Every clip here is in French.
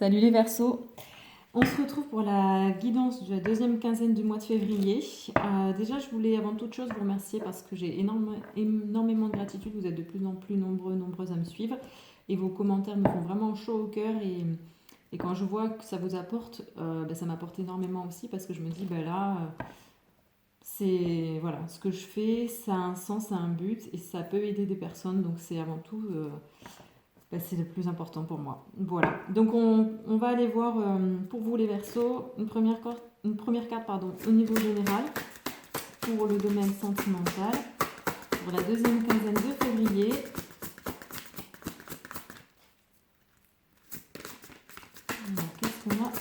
Salut les Verseaux. On se retrouve pour la guidance de la deuxième quinzaine du mois de février. Déjà, je voulais avant toute chose vous remercier parce que j'ai énormément de gratitude. Vous êtes de plus en plus nombreuses à me suivre et vos commentaires me font vraiment chaud au cœur. Et quand je vois que ça vous apporte, ça m'apporte énormément aussi parce que je me dis, c'est voilà, ce que je fais, ça a un sens, ça a un but et ça peut aider des personnes. Donc c'est avant tout c'est le plus important pour moi. Voilà. Donc on va aller voir pour vous les Verseaux une première carte au niveau général pour le domaine sentimental pour la deuxième quinzaine de février. Alors, qu'est-ce qu'on a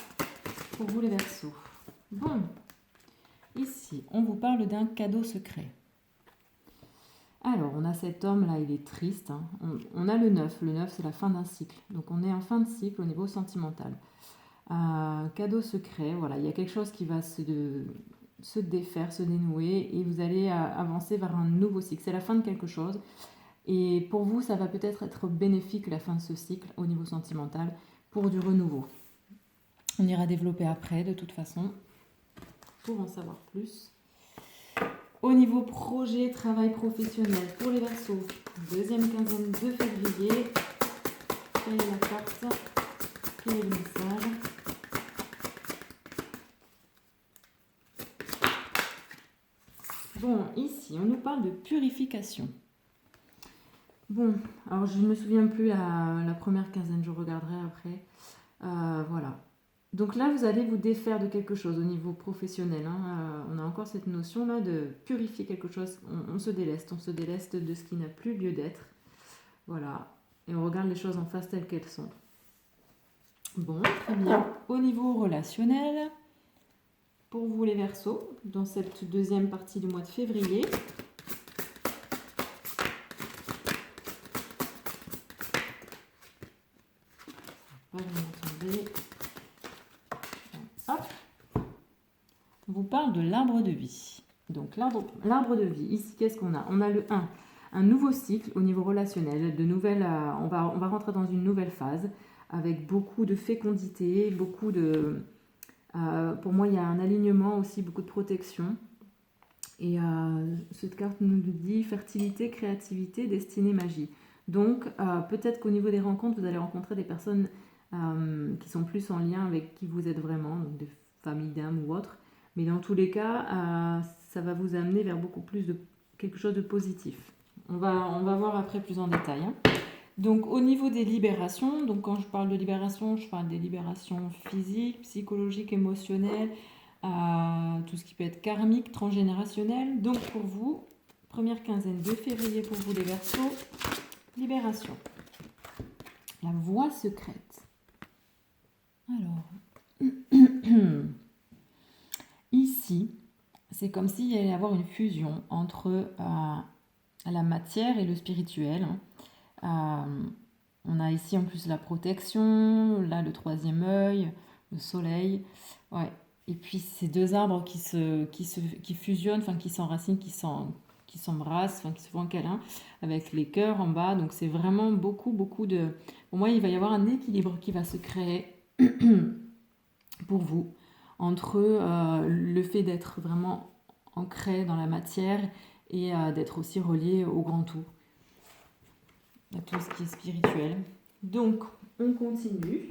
pour vous les Verseaux? Bon, ici on vous parle d'un cadeau secret. Alors, on a cet homme-là, il est triste. Hein. On a le 9. Le 9, c'est la fin d'un cycle. Donc, on est en fin de cycle au niveau sentimental. Cadeau secret, voilà. Il y a quelque chose qui va se défaire, se dénouer. Et vous allez avancer vers un nouveau cycle. C'est la fin de quelque chose. Et pour vous, ça va peut-être être bénéfique, la fin de ce cycle, au niveau sentimental, pour du renouveau. On ira développer après, de toute façon, pour en savoir plus. Au niveau projet, travail professionnel pour les Verseaux, deuxième quinzaine de février, quelle est la carte? Quel est le message? Bon, ici, on nous parle de purification. Bon, alors je ne me souviens plus la première quinzaine, je regarderai après. Voilà. Donc là, vous allez vous défaire de quelque chose au niveau professionnel. Hein. On a encore cette notion-là de purifier quelque chose. On se déleste de ce qui n'a plus lieu d'être. Voilà. Et on regarde les choses en face telles qu'elles sont. Bon, très bien. Au niveau relationnel, pour vous les Verseaux, dans cette deuxième partie du mois de février, on vous parle de l'arbre de vie. Donc l'arbre de vie, ici qu'est-ce qu'on a? On a le 1, un nouveau cycle au niveau relationnel, on va rentrer dans une nouvelle phase avec beaucoup de fécondité, beaucoup de... pour moi, il y a un alignement aussi, beaucoup de protection. Et cette carte nous dit fertilité, créativité, destinée, magie. Donc peut-être qu'au niveau des rencontres, vous allez rencontrer des personnes qui sont plus en lien avec qui vous êtes vraiment, donc des familles d'âmes ou autres. Mais dans tous les cas, ça va vous amener vers beaucoup plus de quelque chose de positif. On va voir après plus en détail. Hein. Donc au niveau des libérations, donc quand je parle de libération, je parle des libérations physiques, psychologiques, émotionnelles, tout ce qui peut être karmique, transgénérationnel. Donc pour vous, première quinzaine de février pour vous les Verseaux, libération. La voie secrète. Alors, ici, c'est comme s'il y allait y avoir une fusion entre la matière et le spirituel. On a ici en plus la protection, là le troisième œil, le soleil. Ouais. Et puis ces deux arbres qui fusionnent, enfin qui s'enracinent, qui s'embrassent, enfin qui se font un câlin, avec les cœurs en bas. Donc c'est vraiment beaucoup de... Pour moi, il va y avoir un équilibre qui va se créer pour vous entre le fait d'être vraiment ancré dans la matière et d'être aussi relié au grand tout, à tout ce qui est spirituel. Donc, on continue.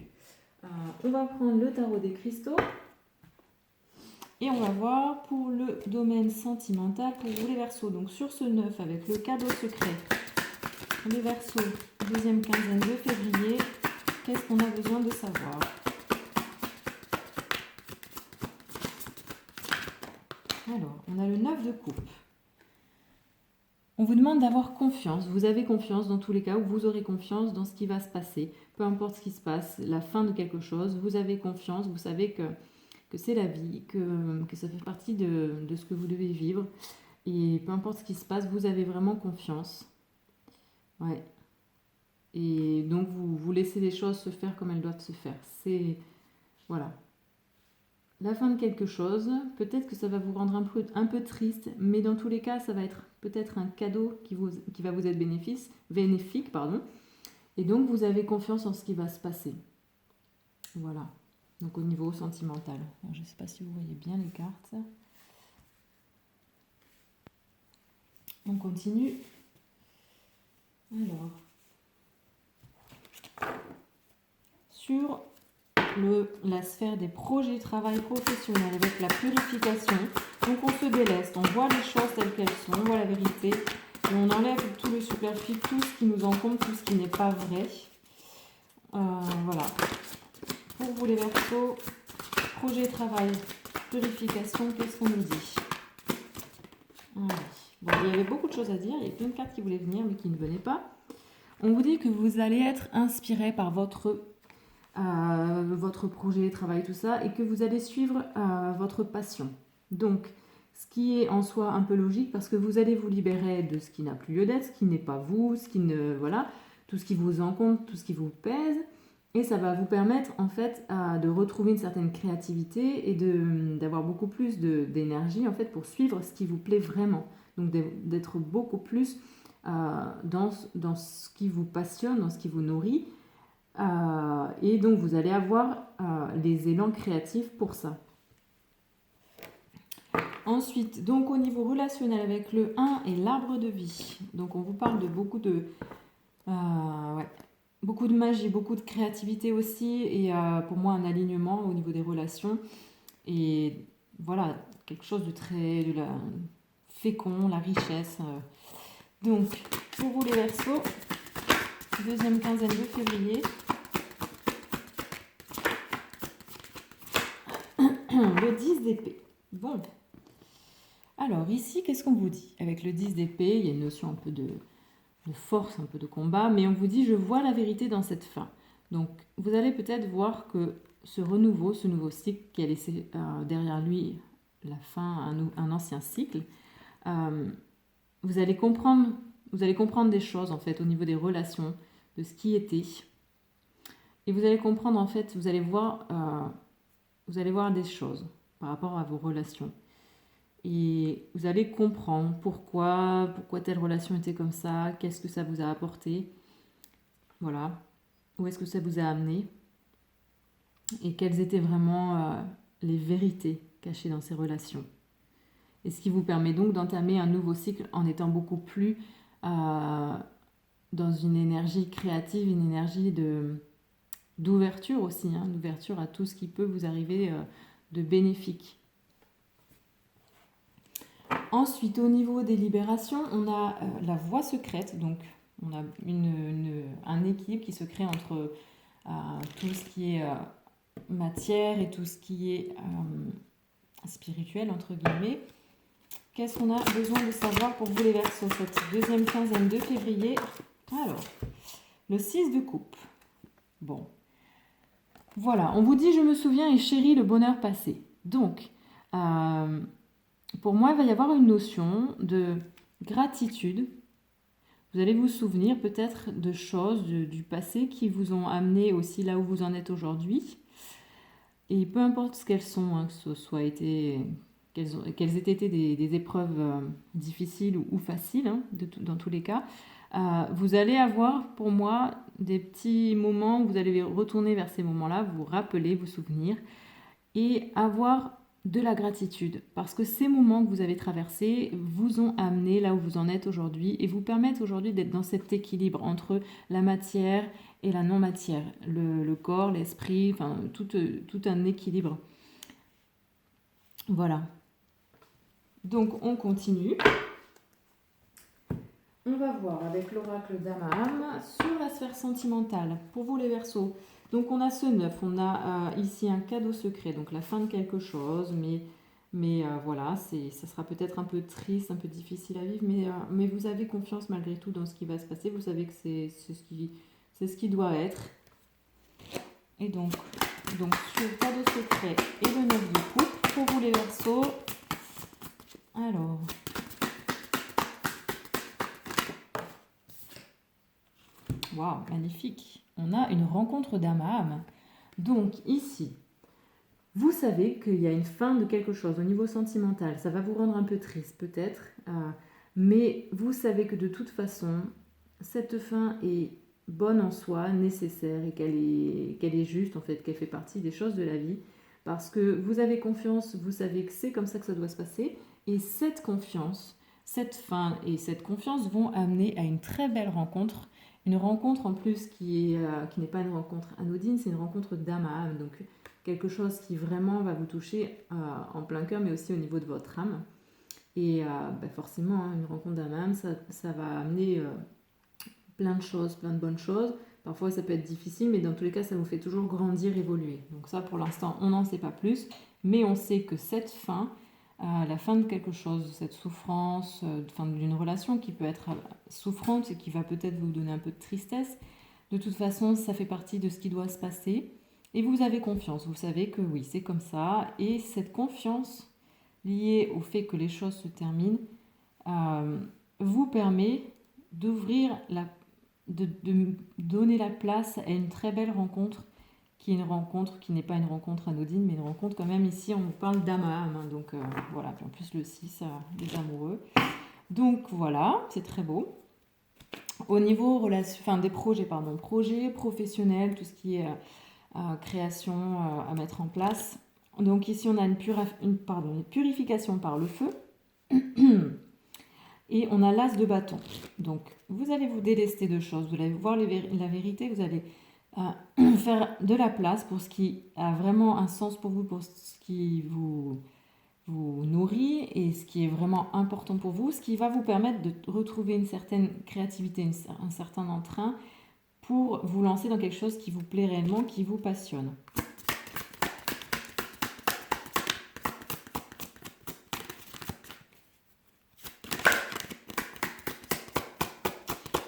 On va prendre le tarot des cristaux. Et on va voir pour le domaine sentimental pour vous les Verseaux. Donc sur ce 9 avec le cadeau secret, les Verseaux, deuxième quinzaine de février, qu'est-ce qu'on a besoin de savoir? Alors, on a le 9 de coupe. On vous demande d'avoir confiance. Vous avez confiance dans tous les cas, ou vous aurez confiance dans ce qui va se passer. Peu importe ce qui se passe, la fin de quelque chose, vous avez confiance, vous savez que c'est la vie, que ça fait partie de ce que vous devez vivre. Et peu importe ce qui se passe, vous avez vraiment confiance. Ouais. Et donc, vous laissez les choses se faire comme elles doivent se faire. C'est... Voilà. La fin de quelque chose, peut-être que ça va vous rendre un peu triste, mais dans tous les cas, ça va être peut-être un cadeau qui va vous être bénéfique. Et donc, vous avez confiance en ce qui va se passer. Voilà. Donc au niveau sentimental. Alors, je ne sais pas si vous voyez bien les cartes. On continue. Alors, sur la sphère des projets, travail professionnel avec la purification, donc on se déleste, on voit les choses telles qu'elles sont, on voit la vérité, et on enlève tout le superflu, tout ce qui nous encombre, tout ce qui n'est pas vrai. Voilà. Pour vous les Verseaux, projet, travail, purification, qu'est-ce qu'on nous dit? Bon, il y avait beaucoup de choses à dire, il y a plein de cartes qui voulaient venir mais qui ne venaient pas. On vous dit que vous allez être inspiré par votre projet, travail, tout ça, et que vous allez suivre votre passion. Donc, ce qui est en soi un peu logique, parce que vous allez vous libérer de ce qui n'a plus lieu d'être, ce qui n'est pas vous, ce qui ne, voilà, tout ce qui vous encombre, tout ce qui vous pèse, et ça va vous permettre en fait de retrouver une certaine créativité et d'avoir beaucoup plus d'énergie en fait pour suivre ce qui vous plaît vraiment. Donc d'être beaucoup plus dans ce qui vous passionne, dans ce qui vous nourrit. Et donc vous allez avoir les élans créatifs pour ça. Ensuite, donc au niveau relationnel avec le 1 et l'arbre de vie. Donc on vous parle de beaucoup de magie, beaucoup de créativité aussi, et pour moi un alignement au niveau des relations. Et voilà, quelque chose de très fécond, la richesse. Donc, pour vous les Verseaux, deuxième quinzaine de février. Le 10 d'épée. Bon. Alors ici, qu'est-ce qu'on vous dit? Avec le 10 d'épée, il y a une notion un peu de force, un peu de combat, mais on vous dit, je vois la vérité dans cette fin. Donc, vous allez peut-être voir que ce renouveau, ce nouveau cycle qui a laissé derrière lui la fin, un ancien cycle, vous allez comprendre des choses en fait au niveau des relations, de ce qui était, et vous allez comprendre en fait, vous allez voir des choses par rapport à vos relations. Et vous allez comprendre pourquoi telle relation était comme ça, qu'est-ce que ça vous a apporté, voilà, où est-ce que ça vous a amené, et quelles étaient vraiment les vérités cachées dans ces relations. Et ce qui vous permet donc d'entamer un nouveau cycle en étant beaucoup plus dans une énergie créative, une énergie d'ouverture aussi, d'ouverture à tout ce qui peut vous arriver de bénéfique. Ensuite, au niveau des libérations, on a la voie secrète, donc on a un équilibre qui se crée entre tout ce qui est matière et tout ce qui est spirituel, entre guillemets. Qu'est-ce qu'on a besoin de savoir pour vous les Verseaux, cette deuxième quinzaine de février? Alors, le 6 de coupe. Bon. Voilà, on vous dit, je me souviens et chéris le bonheur passé. Donc, pour moi, il va y avoir une notion de gratitude. Vous allez vous souvenir peut-être de choses du passé qui vous ont amené aussi là où vous en êtes aujourd'hui. Et peu importe ce qu'elles sont, que ce soit qu'elles aient été des épreuves difficiles ou faciles, dans tous les cas, vous allez avoir pour moi des petits moments où vous allez retourner vers ces moments-là, vous rappeler, vous souvenir et avoir de la gratitude, parce que ces moments que vous avez traversés vous ont amené là où vous en êtes aujourd'hui et vous permettent aujourd'hui d'être dans cet équilibre entre la matière et la non-matière, le corps, l'esprit, enfin tout un équilibre. Voilà. Donc on continue. On va voir avec l'oracle d'Amaham sur la sphère sentimentale. Pour vous les Verseaux, donc on a ce 9, on a ici un cadeau secret, donc la fin de quelque chose, mais voilà, ça sera peut-être un peu triste, un peu difficile à vivre, mais vous avez confiance malgré tout dans ce qui va se passer, vous savez que c'est ce qui doit être. Et donc sur cadeau secret et le 9 de coupe, pour vous les Verseaux, alors... Waouh, magnifique. On a une rencontre d'âme à âme. Donc ici, vous savez qu'il y a une fin de quelque chose au niveau sentimental. Ça va vous rendre un peu triste peut-être, mais vous savez que de toute façon, cette fin est bonne en soi, nécessaire et qu'elle est juste, en fait, qu'elle fait partie des choses de la vie. Parce que vous avez confiance, vous savez que c'est comme ça que ça doit se passer. Et cette confiance, cette fin et cette confiance vont amener à une très belle rencontre. Une rencontre en plus qui n'est pas une rencontre anodine, c'est une rencontre d'âme à âme. Donc quelque chose qui vraiment va vous toucher en plein cœur, mais aussi au niveau de votre âme. Et forcément, hein, une rencontre d'âme à âme, ça va amener plein de choses, plein de bonnes choses. Parfois, ça peut être difficile, mais dans tous les cas, ça vous fait toujours grandir, évoluer. Donc ça, pour l'instant, on n'en sait pas plus, mais on sait que cette fin, la fin de quelque chose, cette souffrance, fin d'une relation qui peut être souffrante et qui va peut-être vous donner un peu de tristesse, de toute façon, ça fait partie de ce qui doit se passer. Et vous avez confiance, vous savez que oui, c'est comme ça. Et cette confiance liée au fait que les choses se terminent vous permet d'ouvrir de donner la place à une très belle rencontre qui est une rencontre qui n'est pas une rencontre anodine, mais une rencontre quand même, ici on parle d'âme à âme, hein, donc voilà, puis en plus le 6, des amoureux. Donc voilà, c'est très beau. Au niveau des projets, projets professionnels, tout ce qui est création à mettre en place. Donc ici on a une purification par le feu. Et on a l'as de bâton. Donc, vous allez vous délester de choses, vous allez voir la vérité, vous allez faire de la place pour ce qui a vraiment un sens pour vous, pour ce qui vous nourrit et ce qui est vraiment important pour vous, ce qui va vous permettre de retrouver une certaine créativité, un certain entrain pour vous lancer dans quelque chose qui vous plaît réellement, qui vous passionne.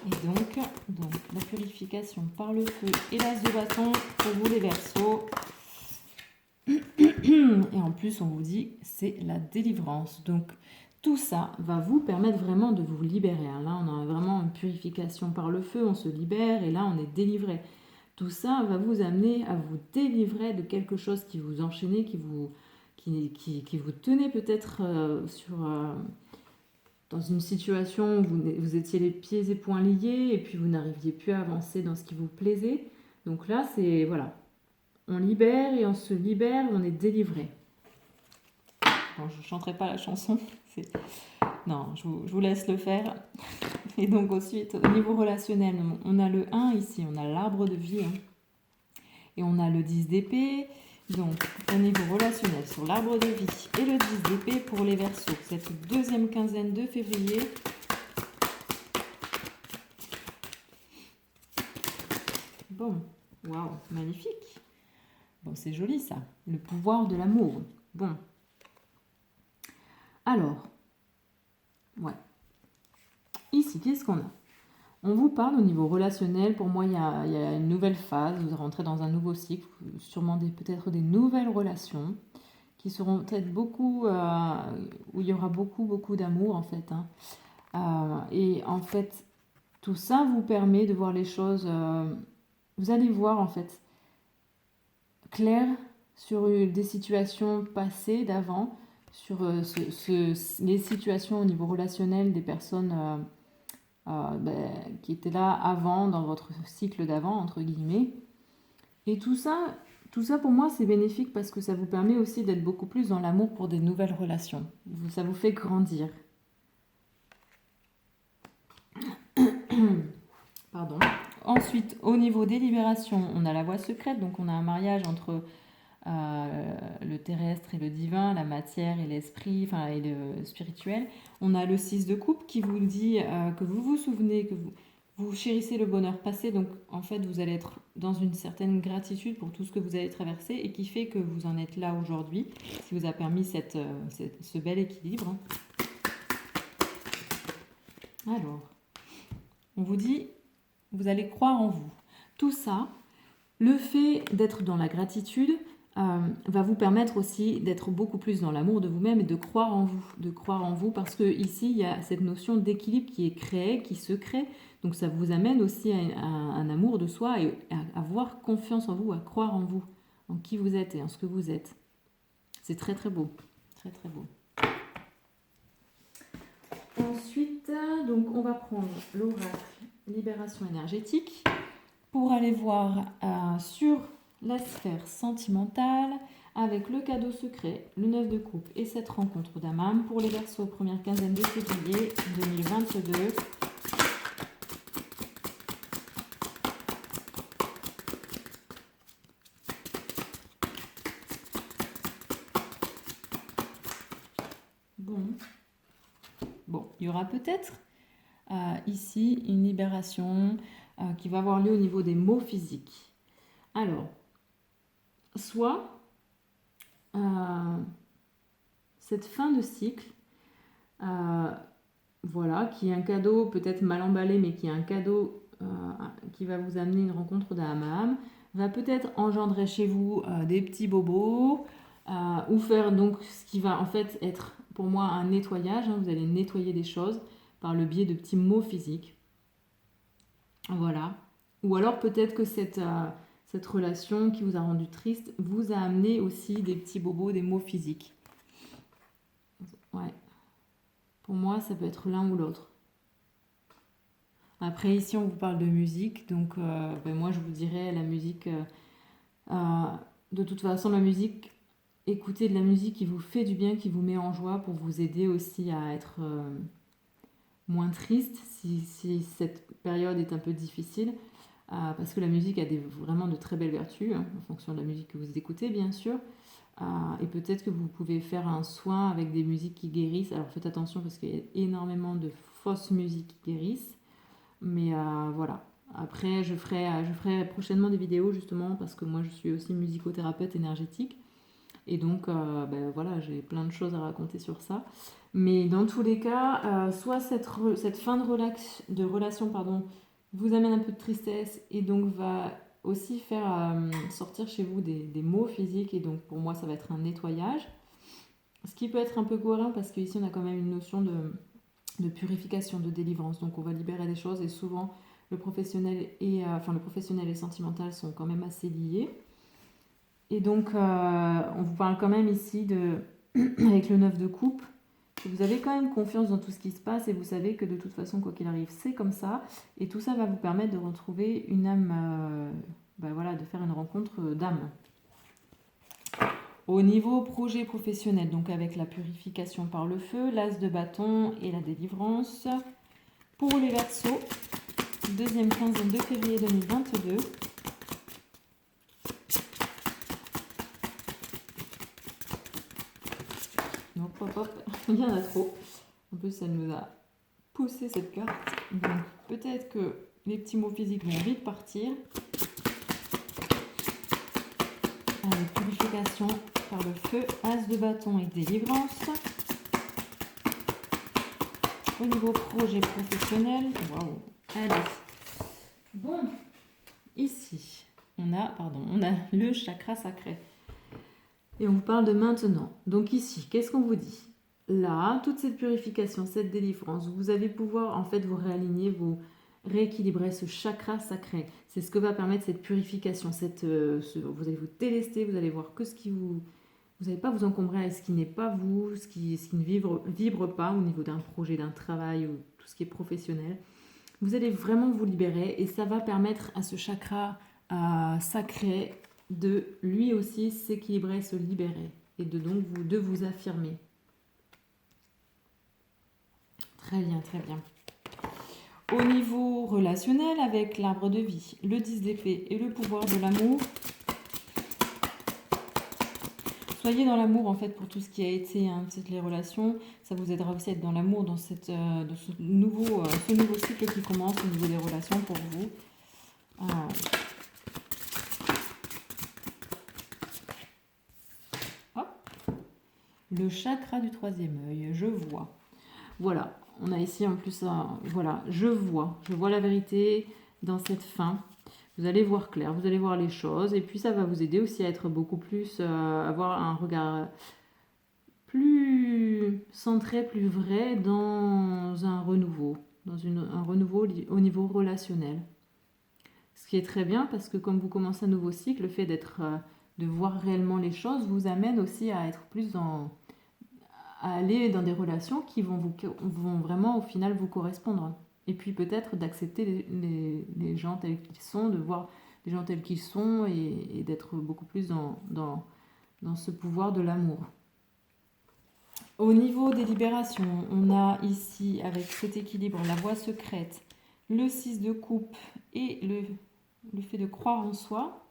Et donc, la purification par le feu et l'as de bâton pour vous les Verseaux. Et en plus, on vous dit, c'est la délivrance. Donc, tout ça va vous permettre vraiment de vous libérer. Là, on a vraiment une purification par le feu, on se libère et là, on est délivré. Tout ça va vous amener à vous délivrer de quelque chose qui vous enchaînait, qui vous tenait peut-être dans une situation où vous étiez les pieds et poings liés et puis vous n'arriviez plus à avancer dans ce qui vous plaisait. Donc là, c'est voilà, on libère et on se libère, on est délivré. Bon, je ne chanterai pas la chanson, non, je vous laisse le faire. Et donc ensuite, au niveau relationnel, on a le 1 ici, on a l'arbre de vie, hein. Et on a le 10 d'épée. Donc, au niveau relationnel, sur l'arbre de vie et le 10 d'épée pour les Verseaux, cette deuxième quinzaine de février. Bon, waouh, magnifique. Bon, c'est joli ça, le pouvoir de l'amour. Bon. Alors, ouais. Ici, qu'est-ce qu'on a? On vous parle au niveau relationnel, pour moi il y a une nouvelle phase, vous rentrez dans un nouveau cycle, sûrement peut-être des nouvelles relations qui seront peut-être beaucoup, où il y aura beaucoup d'amour en fait. Hein. Et en fait, tout ça vous permet de voir les choses, vous allez voir en fait clair sur des situations passées d'avant, sur les situations au niveau relationnel des personnes qui étaient là avant, dans votre cycle d'avant, entre guillemets. Et tout ça pour moi, c'est bénéfique parce que ça vous permet aussi d'être beaucoup plus dans l'amour pour des nouvelles relations. Ça vous fait grandir. Pardon. Ensuite, au niveau des libérations, on a la voie secrète, donc on a un mariage entre le terrestre et le divin, la matière et l'esprit, et le spirituel. On a le 6 de coupe qui vous dit que vous vous souvenez, que vous chérissez le bonheur passé, donc en fait vous allez être dans une certaine gratitude pour tout ce que vous avez traversé et qui fait que vous en êtes là aujourd'hui, ce qui vous a permis ce bel équilibre. Alors, on vous dit, vous allez croire en vous. Tout ça, le fait d'être dans la gratitude, va vous permettre aussi d'être beaucoup plus dans l'amour de vous-même et de croire en vous parce que ici il y a cette notion d'équilibre qui est créée, qui se crée, donc ça vous amène aussi à un amour de soi et à avoir confiance en vous, à croire en vous, en qui vous êtes et en ce que vous êtes. C'est très très beau, très très beau. Ensuite, donc on va prendre l'oracle libération énergétique. pour aller voir sur la sphère sentimentale avec le cadeau secret, le 9 de coupe et cette rencontre d'âme pour les Verseaux, première quinzaine de février 2022. Bon, il y aura peut-être ici une libération qui va avoir lieu au niveau des mots physiques. Alors, soit cette fin de cycle, voilà, qui est un cadeau peut-être mal emballé, mais qui est un cadeau qui va vous amener une rencontre d'âme à âme, va peut-être engendrer chez vous des petits bobos, ou faire donc ce qui va en fait être pour moi un nettoyage, hein, vous allez nettoyer des choses par le biais de petits mots physiques. Voilà. Ou alors peut-être que cette relation qui vous a rendu triste vous a amené aussi des petits bobos, des mots physiques. Ouais. Pour moi, ça peut être l'un ou l'autre. Après, ici, on vous parle de musique. Donc, moi, je vous dirais la musique... de toute façon, la musique... Écoutez de la musique qui vous fait du bien, qui vous met en joie pour vous aider aussi à être moins triste si cette période est un peu difficile. Parce que la musique a vraiment de très belles vertus, hein, en fonction de la musique que vous écoutez, bien sûr. Et peut-être que vous pouvez faire un soin avec des musiques qui guérissent. Alors faites attention parce qu'il y a énormément de fausses musiques qui guérissent. Mais voilà. Après, je ferai prochainement des vidéos justement parce que moi je suis aussi musicothérapeute énergétique. Et donc, voilà, j'ai plein de choses à raconter sur ça. Mais dans tous les cas, soit cette fin de relation vous amène un peu de tristesse et donc va aussi faire sortir chez vous des maux physiques. Et donc, pour moi, ça va être un nettoyage. Ce qui peut être un peu cohérent parce qu'ici, on a quand même une notion de purification, de délivrance. Donc, on va libérer des choses et souvent, le professionnel et le sentimental sont quand même assez liés. Et donc, on vous parle quand même ici avec le 9 de coupe, que vous avez quand même confiance dans tout ce qui se passe et vous savez que de toute façon, quoi qu'il arrive, c'est comme ça. Et tout ça va vous permettre de retrouver une âme, de faire une rencontre d'âme. Au niveau projet professionnel, donc avec la purification par le feu, l'as de bâton et la délivrance. Pour les Verseaux, deuxième quinzaine de février 2022. Hop, il y en a trop. En plus, ça nous a poussé cette carte. Donc, peut-être que les petits mots physiques vont vite partir. Allez, purification par le feu, as de bâton et délivrance. Au niveau projet professionnel, waouh, allez. Bon, ici, on a le chakra sacré. Et on vous parle de maintenant. Donc ici, qu'est-ce qu'on vous dit? Là, toute cette purification, cette délivrance, vous allez pouvoir en fait vous réaligner, vous rééquilibrer ce chakra sacré. C'est ce que va permettre cette purification. Vous allez vous délester, vous allez voir que ce qui vous n'allez pas vous encombrer avec ce qui n'est pas vous, ce qui ne vibre pas au niveau d'un projet, d'un travail ou tout ce qui est professionnel. Vous allez vraiment vous libérer et ça va permettre à ce chakra sacré de lui aussi s'équilibrer, se libérer et de vous affirmer. Très bien, très bien. Au niveau relationnel, avec l'arbre de vie, le 10 d'épée et le pouvoir de l'amour, soyez dans l'amour en fait pour tout ce qui a été les relations. Ça vous aidera aussi à être dans l'amour dans ce nouveau cycle qui commence au niveau des relations pour vous. Le chakra du troisième œil, je vois. Voilà, on a ici en plus, voilà, je vois la vérité dans cette fin. Vous allez voir clair, vous allez voir les choses et puis ça va vous aider aussi à être beaucoup plus, avoir un regard plus centré, plus vrai dans un renouveau, un renouveau au niveau relationnel. Ce qui est très bien parce que comme vous commencez un nouveau cycle, le fait de voir réellement les choses vous amène aussi à être plus à aller dans des relations qui vont vraiment au final vous correspondre et puis peut-être d'accepter les gens tels qu'ils sont, de voir les gens tels qu'ils sont et d'être beaucoup plus dans ce pouvoir de l'amour. Au niveau des libérations, on a ici, avec cet équilibre, la voie secrète, le 6 de coupe et le fait de croire en soi.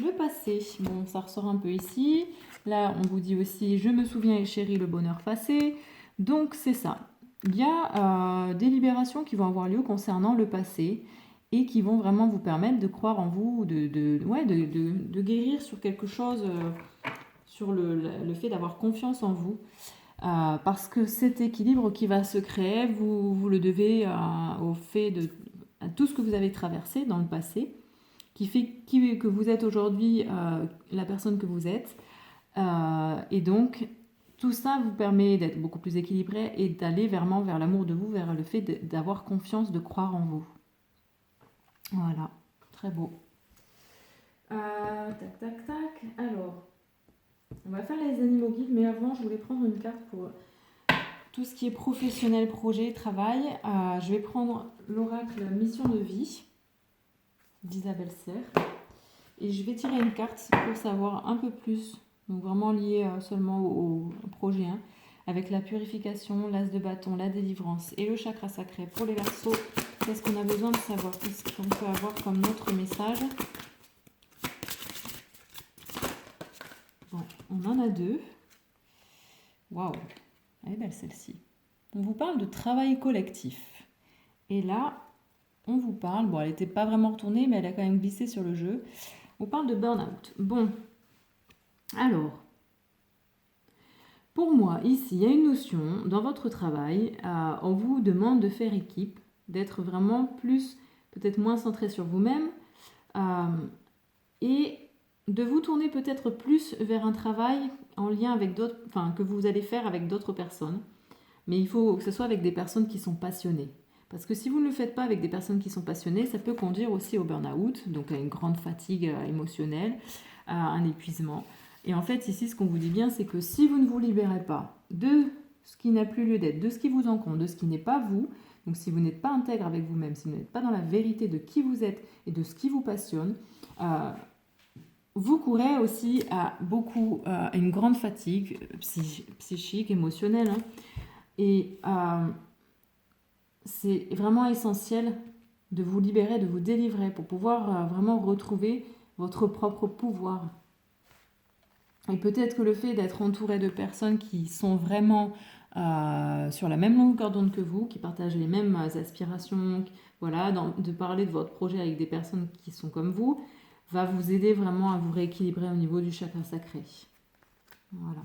Le passé, bon, ça ressort un peu ici. Là, on vous dit aussi, je me souviens et chéris le bonheur passé. Donc, c'est ça. Il y a des libérations qui vont avoir lieu concernant le passé et qui vont vraiment vous permettre de croire en vous, de guérir sur quelque chose, sur le fait d'avoir confiance en vous. Parce que cet équilibre qui va se créer, vous le devez au fait à tout ce que vous avez traversé dans le passé, qui fait que vous êtes aujourd'hui la personne que vous êtes. Et donc, tout ça vous permet d'être beaucoup plus équilibré et d'aller vraiment vers l'amour de vous, vers le fait d'avoir confiance, de croire en vous. Voilà, très beau. Tac, tac, tac. Alors, on va faire les animaux guides, mais avant, je voulais prendre une carte pour tout ce qui est professionnel, projet, travail. Je vais prendre l'oracle Mission de vie d'Isabelle Serre. Et je vais tirer une carte pour savoir un peu plus, donc vraiment lié seulement au projet 1, avec la purification, l'as de bâton, la délivrance et le chakra sacré. Pour les Verseaux, qu'est-ce qu'on a besoin de savoir? Qu'est-ce qu'on peut avoir comme notre message? Bon, on en a 2. Waouh, elle est belle celle-ci. On vous parle de travail collectif. Et là, on vous parle, bon, elle n'était pas vraiment retournée, mais elle a quand même glissé sur le jeu. On parle de burn-out. Bon, alors, pour moi, ici, il y a une notion, dans votre travail, on vous demande de faire équipe, d'être vraiment plus, peut-être moins centré sur vous-même, et de vous tourner peut-être plus vers un travail en lien avec d'autres, enfin, que vous allez faire avec d'autres personnes. Mais il faut que ce soit avec des personnes qui sont passionnées. Parce que si vous ne le faites pas avec des personnes qui sont passionnées, ça peut conduire aussi au burn-out, donc à une grande fatigue émotionnelle, à un épuisement. Et en fait, ici, ce qu'on vous dit bien, c'est que si vous ne vous libérez pas de ce qui n'a plus lieu d'être, de ce qui vous en compte, de ce qui n'est pas vous, donc si vous n'êtes pas intègre avec vous-même, si vous n'êtes pas dans la vérité de qui vous êtes et de ce qui vous passionne, vous courez aussi à une grande fatigue psychique, émotionnelle. Hein. Et c'est vraiment essentiel de vous libérer, de vous délivrer pour pouvoir vraiment retrouver votre propre pouvoir. Et peut-être que le fait d'être entouré de personnes qui sont vraiment sur la même longueur d'onde que vous, qui partagent les mêmes aspirations, voilà, de parler de votre projet avec des personnes qui sont comme vous, va vous aider vraiment à vous rééquilibrer au niveau du chakra sacré. Voilà.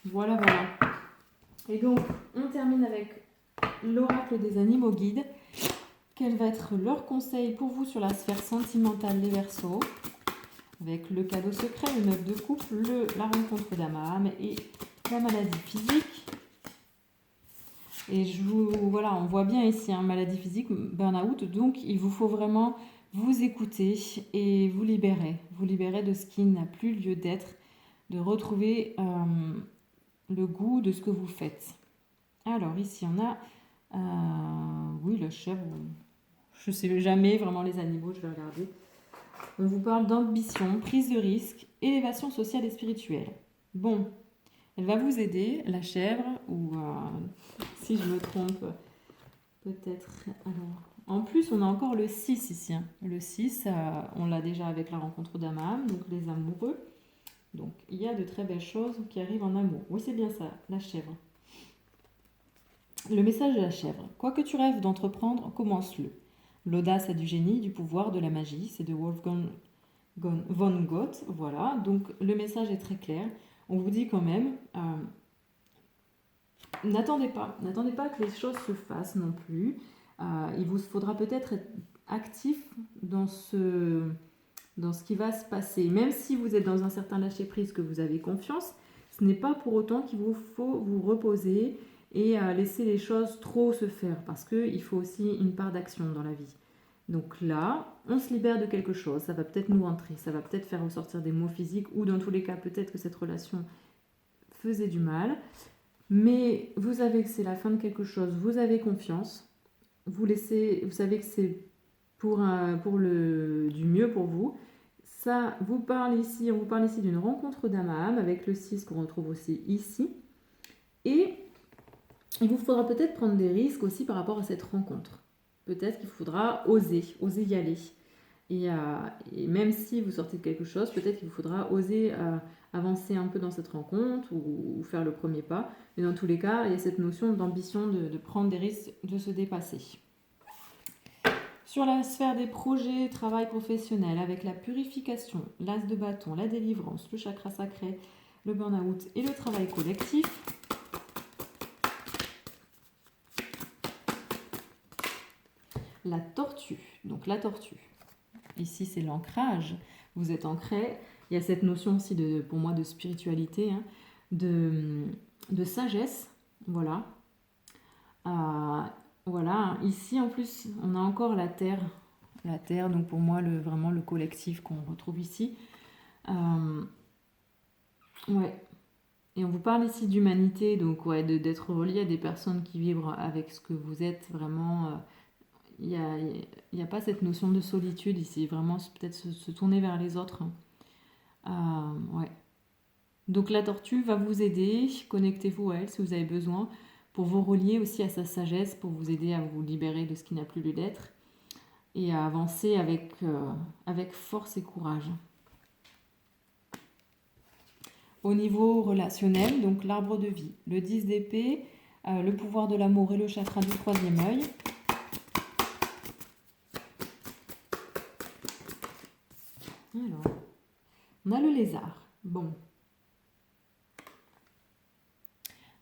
Voilà. Et donc, on termine avec l'oracle des animaux guides. Quel va être leur conseil pour vous sur la sphère sentimentale des Verseaux? Avec le cadeau secret, le 9 de coupe, la rencontre d'âme à âme et la maladie physique. Et voilà, on voit bien ici, maladie physique, burn-out. Donc, il vous faut vraiment vous écouter et vous libérer de ce qui n'a plus lieu d'être, de retrouver le goût de ce que vous faites. Alors, ici, on a, la chèvre, je ne sais jamais vraiment les animaux, je vais regarder. On vous parle d'ambition, prise de risque, élévation sociale et spirituelle. Bon, elle va vous aider, la chèvre, ou si je me trompe, peut-être. Alors, en plus, on a encore le 6 ici. Hein. Le 6, on l'a déjà avec la rencontre d'âme à âme, donc les amoureux. Donc, il y a de très belles choses qui arrivent en amour. Oui, c'est bien ça, la chèvre. Le message de la chèvre. Quoi que tu rêves d'entreprendre, commence-le. L'audace a du génie, du pouvoir, de la magie. C'est de Wolfgang von Goethe. Voilà, donc le message est très clair. On vous dit quand même, n'attendez pas que les choses se fassent non plus. Il vous faudra peut-être être actif dans ce qui va se passer. Même si vous êtes dans un certain lâcher-prise, que vous avez confiance, ce n'est pas pour autant qu'il vous faut vous reposer et laisser les choses trop se faire, parce qu'il faut aussi une part d'action dans la vie. Donc là, on se libère de quelque chose, ça va peut-être nous rentrer, ça va peut-être faire ressortir des mots physiques, ou dans tous les cas, peut-être que cette relation faisait du mal. Mais vous savez que c'est la fin de quelque chose, vous avez confiance, vous savez que c'est pour du mieux pour vous. Ça vous parle ici, on vous parle ici d'une rencontre d'âme à âme avec le 6 qu'on retrouve aussi ici. Et il vous faudra peut-être prendre des risques aussi par rapport à cette rencontre. Peut-être qu'il faudra oser y aller. Et même si vous sortez de quelque chose, peut-être qu'il vous faudra oser avancer un peu dans cette rencontre ou faire le premier pas. Mais dans tous les cas, il y a cette notion d'ambition de prendre des risques, de se dépasser. Sur la sphère des projets, travail professionnel, avec la purification, l'as de bâton, la délivrance, le chakra sacré, le burn-out et le travail collectif. La tortue. Donc la tortue. Ici, c'est l'ancrage. Vous êtes ancré. Il y a cette notion aussi, pour moi, de spiritualité, hein, de sagesse. Voilà. Voilà. Ici, en plus, on a encore la terre. La terre, donc pour moi, vraiment le collectif qu'on retrouve ici. Ouais. Et on vous parle ici d'humanité, donc ouais, d'être relié à des personnes qui vivent avec ce que vous êtes vraiment. Il n'y a pas cette notion de solitude ici, vraiment peut-être se tourner vers les autres. Ouais. Donc la tortue va vous aider, connectez-vous à elle si vous avez besoin, pour vous relier aussi à sa sagesse, pour vous aider à vous libérer de ce qui n'a plus lieu d'être et à avancer avec force et courage. Au niveau relationnel, donc l'arbre de vie, le 10 d'épée, le pouvoir de l'amour et le chakra du troisième œil. Alors, on a le lézard. Bon.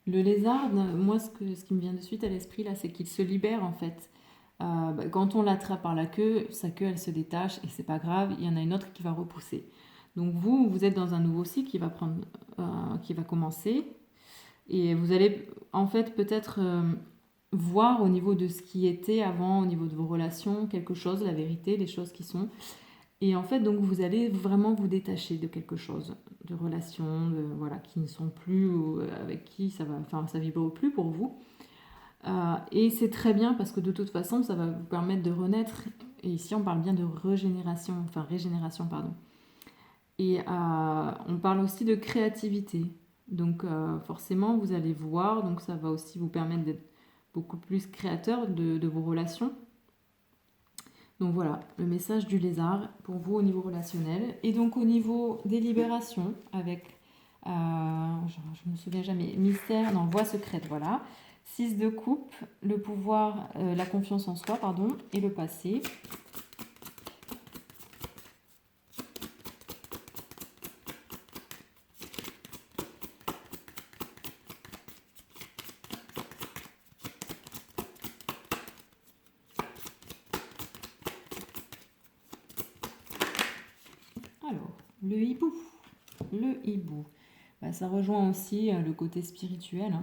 Le lézard, moi, ce qui me vient de suite à l'esprit, là, c'est qu'il se libère, en fait. Quand on l'attrape par la queue, sa queue, elle se détache et c'est pas grave, il y en a une autre qui va repousser. Donc vous êtes dans un nouveau cycle qui va commencer et vous allez, en fait, peut-être voir au niveau de ce qui était avant, au niveau de vos relations, quelque chose, la vérité, les choses qui sont. Et en fait, donc vous allez vraiment vous détacher de quelque chose, de relations, voilà, qui ne sont plus, avec qui ça vibre plus pour vous. Et c'est très bien parce que de toute façon, ça va vous permettre de renaître. Et ici, on parle bien de régénération, pardon. Et on parle aussi de créativité. Donc forcément, vous allez voir, donc ça va aussi vous permettre d'être beaucoup plus créateur de vos relations. Donc voilà, le message du lézard pour vous au niveau relationnel. Et donc au niveau des libérations, avec, je ne me souviens jamais, mystère, non, voie secrète, voilà. 6 de coupe, le pouvoir, la confiance en soi, pardon, et le passé. Alors, le hibou. Le hibou. Ça rejoint aussi le côté spirituel.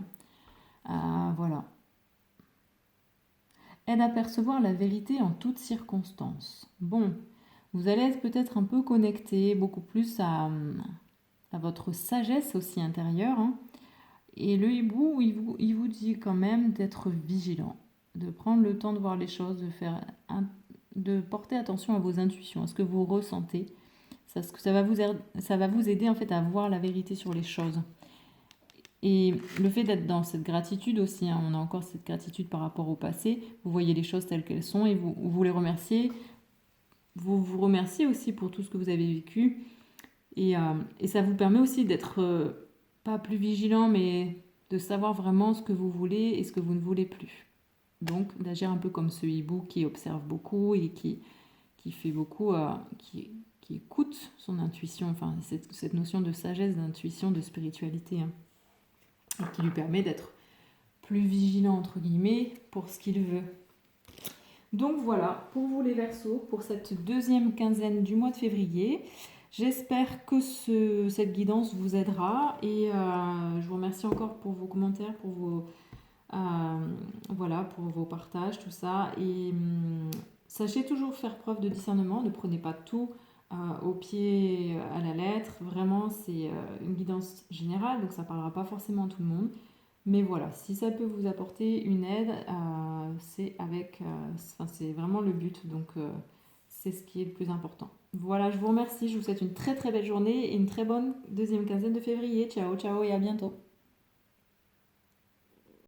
Voilà. Aide à percevoir la vérité en toutes circonstances. Bon, vous allez être peut-être un peu connecté, beaucoup plus à votre sagesse aussi intérieure. Hein. Et le hibou, il vous dit quand même d'être vigilant, de prendre le temps de voir les choses, de porter attention à vos intuitions, à ce que vous ressentez. Ça va vous aider en fait à voir la vérité sur les choses. Et le fait d'être dans cette gratitude aussi, hein, on a encore cette gratitude par rapport au passé, vous voyez les choses telles qu'elles sont et vous les remerciez. Vous remerciez aussi pour tout ce que vous avez vécu. Et ça vous permet aussi d'être, pas plus vigilant, mais de savoir vraiment ce que vous voulez et ce que vous ne voulez plus. Donc d'agir un peu comme ce hibou qui observe beaucoup et qui fait beaucoup, qui écoute son intuition, enfin cette notion de sagesse, d'intuition, de spiritualité. Hein. Et qui lui permet d'être plus vigilant, entre guillemets, pour ce qu'il veut. Donc voilà, pour vous les Verseaux, pour cette deuxième quinzaine du mois de février. J'espère que cette guidance vous aidera et je vous remercie encore pour vos commentaires, pour vos partages, tout ça. Et sachez toujours faire preuve de discernement, ne prenez pas tout au pied à la lettre. Vraiment, c'est une guidance générale, donc ça ne parlera pas forcément à tout le monde. Mais voilà, si ça peut vous apporter une aide, c'est vraiment le but, donc c'est ce qui est le plus important. Voilà, je vous remercie, je vous souhaite une très très belle journée et une très bonne deuxième quinzaine de février. Ciao, ciao et à bientôt.